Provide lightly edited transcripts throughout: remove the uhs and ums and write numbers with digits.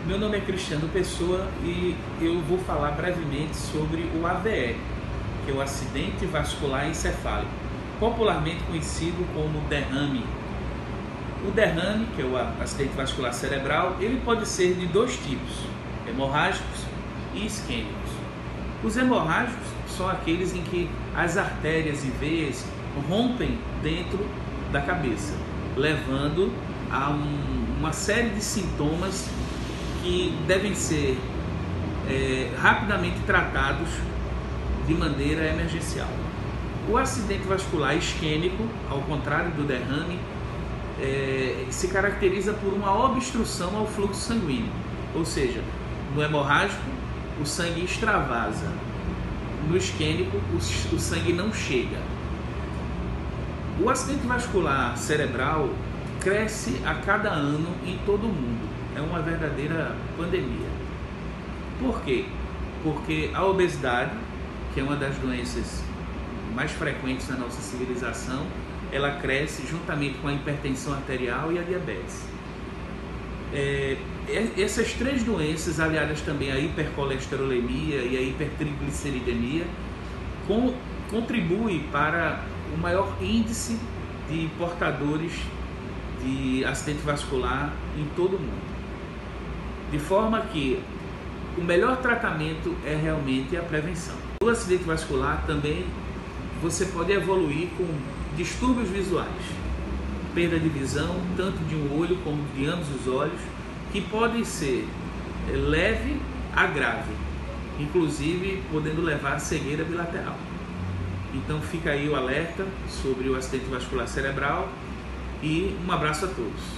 Meu nome é Cristiano Pessoa e eu vou falar brevemente sobre o AVE, que é o acidente vascular encefálico, popularmente conhecido como derrame. O derrame, que é o acidente vascular cerebral, ele pode ser de dois tipos, hemorrágicos e isquêmicos. Os hemorrágicos são aqueles em que as artérias e veias rompem dentro da cabeça, levando a uma série de sintomas que devem ser rapidamente tratados de maneira emergencial. O acidente vascular isquêmico, ao contrário do derrame, se caracteriza por uma obstrução ao fluxo sanguíneo, ou seja, no hemorrágico o sangue extravasa, no isquêmico o sangue não chega. O acidente vascular cerebral cresce a cada ano em todo o mundo. É uma verdadeira pandemia. Por quê? Porque a obesidade, que é uma das doenças mais frequentes na nossa civilização, ela cresce juntamente com a hipertensão arterial e a diabetes. Essas três doenças, aliadas também à hipercolesterolemia e à hipertrigliceridemia, contribuem para o maior índice de portadores de acidente vascular em todo o mundo. De forma que o melhor tratamento é realmente a prevenção. No acidente vascular também você pode evoluir com distúrbios visuais, perda de visão, tanto de um olho como de ambos os olhos, que podem ser leve a grave, inclusive podendo levar a cegueira bilateral. Então fica aí o alerta sobre o acidente vascular cerebral e um abraço a todos.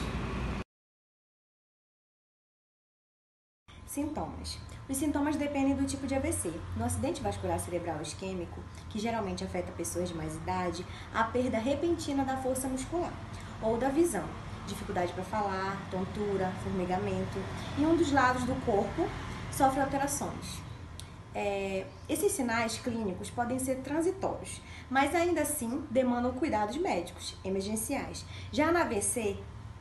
Sintomas. Os sintomas dependem do tipo de AVC. No acidente vascular cerebral isquêmico, que geralmente afeta pessoas de mais idade, há perda repentina da força muscular ou da visão, dificuldade para falar, tontura, formigamento, e um dos lados do corpo sofre alterações. Esses sinais clínicos podem ser transitórios, mas ainda assim demandam cuidados médicos emergenciais. Já no AVC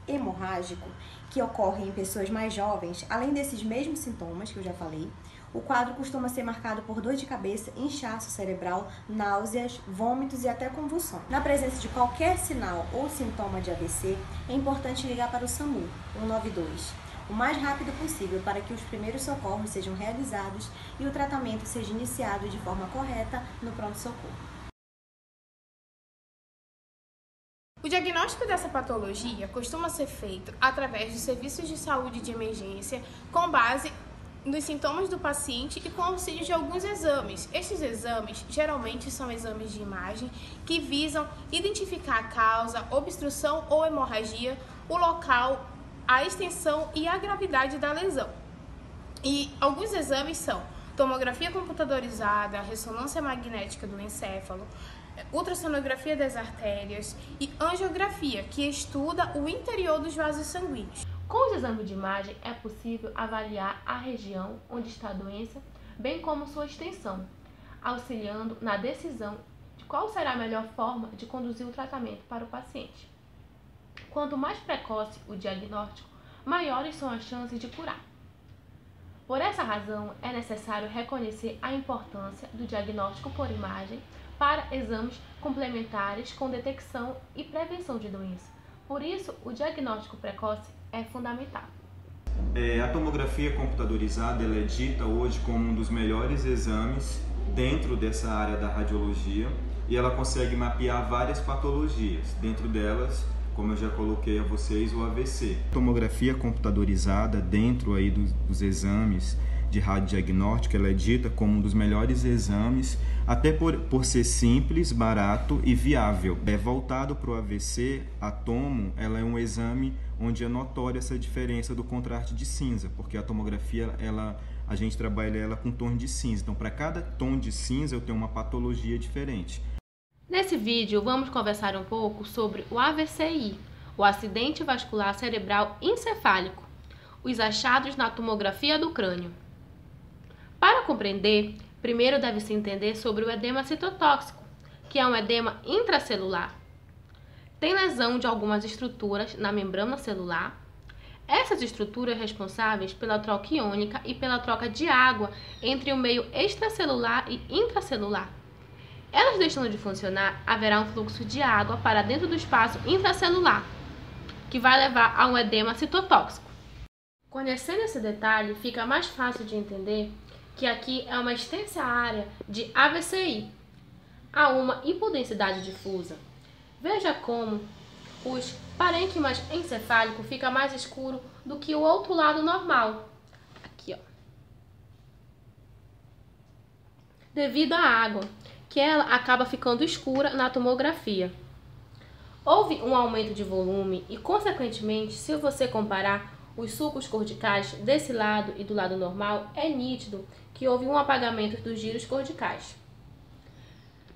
hemorrágico, que ocorre em pessoas mais jovens, além desses mesmos sintomas que eu já falei, o quadro costuma ser marcado por dor de cabeça, inchaço cerebral, náuseas, vômitos e até convulsões. Na presença de qualquer sinal ou sintoma de AVC, é importante ligar para o SAMU 192 o mais rápido possível para que os primeiros socorros sejam realizados e o tratamento seja iniciado de forma correta no pronto-socorro. O diagnóstico dessa patologia costuma ser feito através dos serviços de saúde de emergência com base nos sintomas do paciente e com auxílio de alguns exames. Estes exames geralmente são exames de imagem que visam identificar a causa, obstrução ou hemorragia, o local, a extensão e a gravidade da lesão. E alguns exames são tomografia computadorizada, ressonância magnética do encéfalo, ultrassonografia das artérias e angiografia, que estuda o interior dos vasos sanguíneos. Com os exames de imagem é possível avaliar a região onde está a doença, bem como sua extensão, auxiliando na decisão de qual será a melhor forma de conduzir o tratamento para o paciente. Quanto mais precoce o diagnóstico, maiores são as chances de curar. Por essa razão, é necessário reconhecer a importância do diagnóstico por imagem para exames complementares com detecção e prevenção de doença. Por isso, o diagnóstico precoce é fundamental. A tomografia computadorizada ela é dita hoje como um dos melhores exames dentro dessa área da radiologia e ela consegue mapear várias patologias, dentro delas, como eu já coloquei a vocês, o AVC. Tomografia computadorizada dentro aí dos exames de radiodiagnóstico, ela é dita como um dos melhores exames, até por ser simples, barato e viável. Voltado para o AVC, a tomo, ela é um exame onde é notória essa diferença do contraste de cinza, porque a tomografia, a gente trabalha ela com tom de cinza. Então, para cada tom de cinza, eu tenho uma patologia diferente. Nesse vídeo, vamos conversar um pouco sobre o AVCI, o acidente vascular cerebral encefálico, os achados na tomografia do crânio. Para compreender, primeiro deve-se entender sobre o edema citotóxico, que é um edema intracelular. Tem lesão de algumas estruturas na membrana celular, essas estruturas responsáveis pela troca iônica e pela troca de água entre o meio extracelular e intracelular. Elas deixando de funcionar, haverá um fluxo de água para dentro do espaço intracelular, que vai levar a um edema citotóxico. Conhecendo esse detalhe, fica mais fácil de entender que aqui é uma extensa área de AVCI. Há uma hipodensidade difusa. Veja como os parênquimas encefálico fica mais escuro do que o outro lado normal. Aqui, ó. Devido à água, que ela acaba ficando escura na tomografia. Houve um aumento de volume e, consequentemente, se você comparar os sulcos corticais desse lado e do lado normal, é nítido que houve um apagamento dos giros corticais.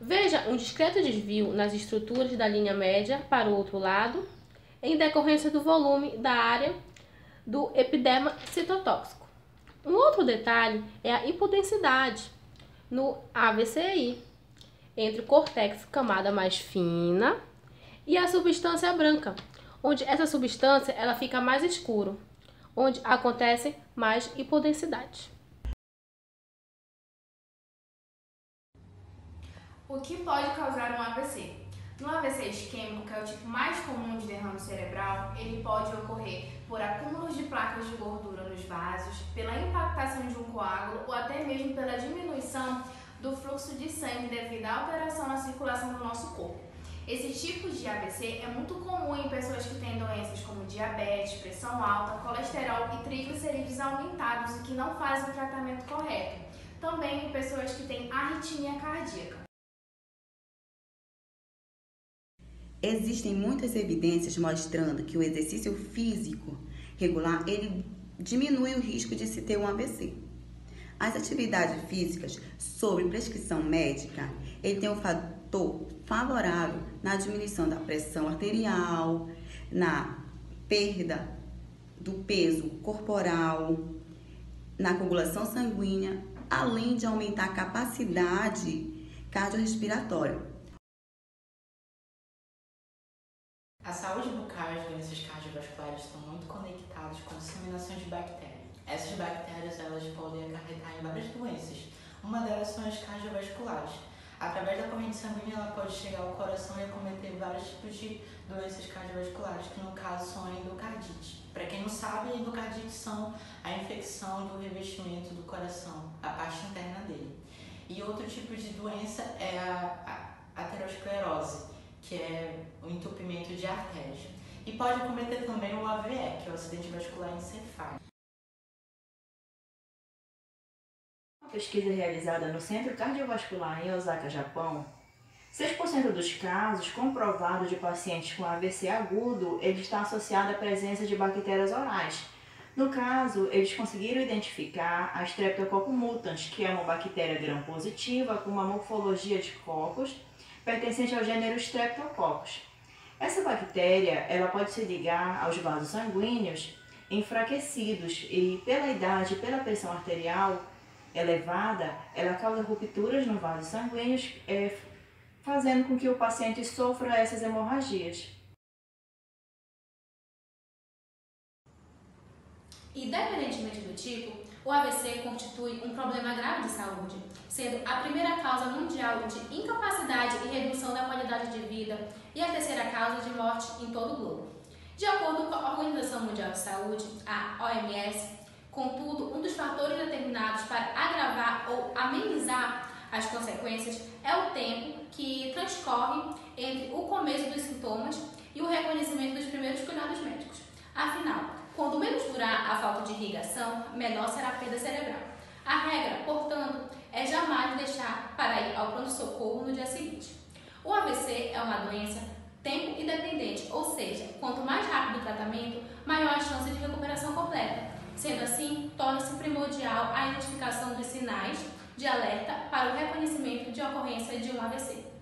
Veja um discreto desvio nas estruturas da linha média para o outro lado, em decorrência do volume da área do epiderma citotóxico. Um outro detalhe é a hipodensidade no AVCI, entre o córtex camada mais fina e a substância branca, onde essa substância ela fica mais escuro, onde acontece mais hipodensidade. O que pode causar um AVC? No AVC isquêmico, que é o tipo mais comum de derrame cerebral, ele pode ocorrer por acúmulos de placas de gordura nos vasos, pela impactação de um coágulo ou até mesmo pela diminuição do fluxo de sangue devido à alteração na circulação do nosso corpo. Esse tipo de AVC é muito comum em pessoas que têm doenças como diabetes, pressão alta, colesterol e triglicerídeos aumentados e que não fazem o tratamento correto. Também em pessoas que têm arritmia cardíaca. Existem muitas evidências mostrando que o exercício físico regular ele diminui o risco de se ter um AVC. As atividades físicas, sob prescrição médica, ele tem um fator favorável na diminuição da pressão arterial, na perda do peso corporal, na coagulação sanguínea, além de aumentar a capacidade cardiorrespiratória. A saúde bucal e as doenças cardiovasculares estão muito conectadas com a disseminação de bactérias. Essas bactérias elas podem acarretar em várias doenças. Uma delas são as cardiovasculares. Através da corrente sanguínea, ela pode chegar ao coração e acometer vários tipos de doenças cardiovasculares, que no caso são a endocardite. Para quem não sabe, a endocardite são a infecção do revestimento do coração, a parte interna dele. E outro tipo de doença é a aterosclerose, que é o entupimento de artérias. E pode acometer também o AVE, que é o acidente vascular encefálico. Uma pesquisa realizada no Centro Cardiovascular em Osaka, Japão, 6% dos casos comprovados de pacientes com AVC agudo, ele está associado à presença de bactérias orais. No caso, eles conseguiram identificar a Streptococcus mutans, que é uma bactéria gram-positiva com uma morfologia de cocos, pertencente ao gênero Streptococcus. Essa bactéria ela pode se ligar aos vasos sanguíneos enfraquecidos e, pela idade e pela pressão arterial elevada, ela causa rupturas no vaso sanguíneos, fazendo com que o paciente sofra essas hemorragias. Independentemente do tipo, o AVC constitui um problema grave de saúde, sendo a primeira causa mundial de incapacidade e redução da qualidade de vida e a terceira causa de morte em todo o globo. De acordo com a Organização Mundial de Saúde, a OMS, contudo, um dos fatores determinados para agravar ou amenizar as consequências é o tempo que transcorre entre o começo dos sintomas e o reconhecimento dos primeiros cuidados médicos. Afinal, quando menos durar a falta de irrigação, menor será a perda cerebral. A regra, portanto, é jamais deixar para ir ao pronto-socorro no dia seguinte. O AVC é uma doença tempo independente, ou seja, quanto mais rápido o tratamento, maior a chance de recuperação completa. Sendo assim, torna-se primordial a identificação dos sinais de alerta para o reconhecimento de ocorrência de um AVC.